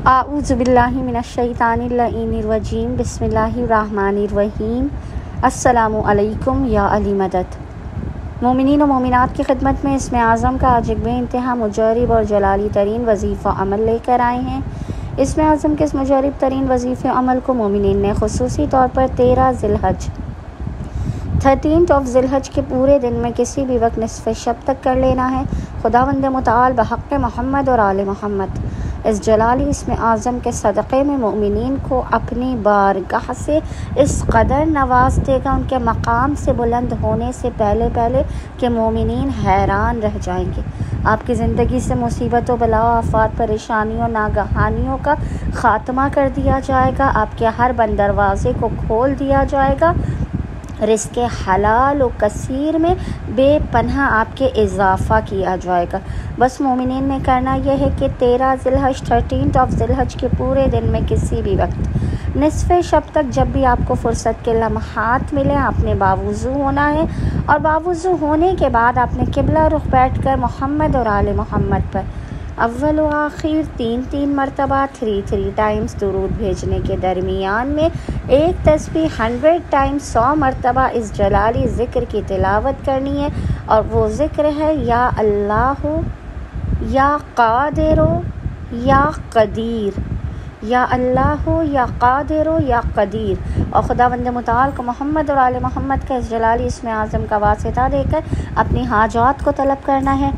आऊज़ुबिल्लाहि मिनश्शैतानिर्रजीम बिस्मिल्लाहिर्रहमानिर्रहीम। अस्सलामु अलैकुम या अली मदद। मोमिनीन व मोमिनात की खिदमत में इसमें आज़म का आज एक बेइंतहा मुजरब और जलाली तरीन वजीफ़ा अमल लेकर आए हैं। इसमें आज़म के इस मुजरब तरीन वजीफ़े अमल को मोमिनीन ने खुसूसी तौर पर 13 ज़िलहज के पूरे दिन में किसी भी वक्त निस्फ़ शब तक कर लेना है। खुदावंद मुताल बहक़ मोहम्मद और आले मोहम्मद इस जलाली इसमें आज़म के सदक़े में मोमिनीन को अपनी बारगाह से इस कदर नवाज देगा, उनके मकाम से बुलंद होने से पहले पहले कि मोमिनीन हैरान रह जाएंगे। आपकी ज़िंदगी से मुसीबतों, बला, आफ़ात, परेशानियों, नागहानियों का ख़ात्मा कर दिया जाएगा। आपके हर बंद दरवाज़े को खोल दिया जाएगा। रिज़्क़े हलाल व कसीर में बेपनाह आपके इजाफ़ा किया जाएगा। बस मोमिनीन ने करना यह है कि 13 ज़िलहज के पूरे दिन में किसी भी वक्त निस्फ़ शब तक जब भी आपको फ़ुर्सत के लम्हात मिले आपने बावुज़ू होना है, और बावुज़ू होने के बाद आपने किबला रुख बैठ कर मोहम्मद और आले मोहम्मद पर अव्वल व आखिर 3 मरतबा 3 टाइम्स दुरूद भेजने के दरमियान में एक तस्बीह 100 टाइम्स 100 मरतबा इस जलाली ज़िक्र की तिलावत करनी है। और वो ज़िक्र है या अल्लाह या कादिर या कदीर, या अल्लाह या कादिर या कदीर। और खुदावंद मुताल को मोहम्मद और आले मोहम्मद का इस जलाली इसमें आज़म का वास्ता देकर अपनी हाजात को तलब करना है,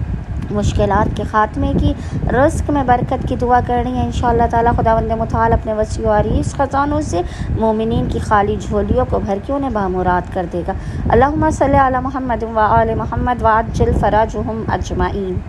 मुश्किलात के ख़ात्मे की, रिज़्क़ में बरकत की दुआ करनी है। इंशाअल्लाह ताला खुदावंद मुताल अपने वसी व अरीज़ ख़ज़ानों से मोमिनीन की खाली झोलियों को भर के उन्हें बामुराद कर देगा। अल्लाहुम्मा सल्ली अला मुहम्मद व आले मुहम्मद व अज्जिल फ़रजहुम अजमाइन।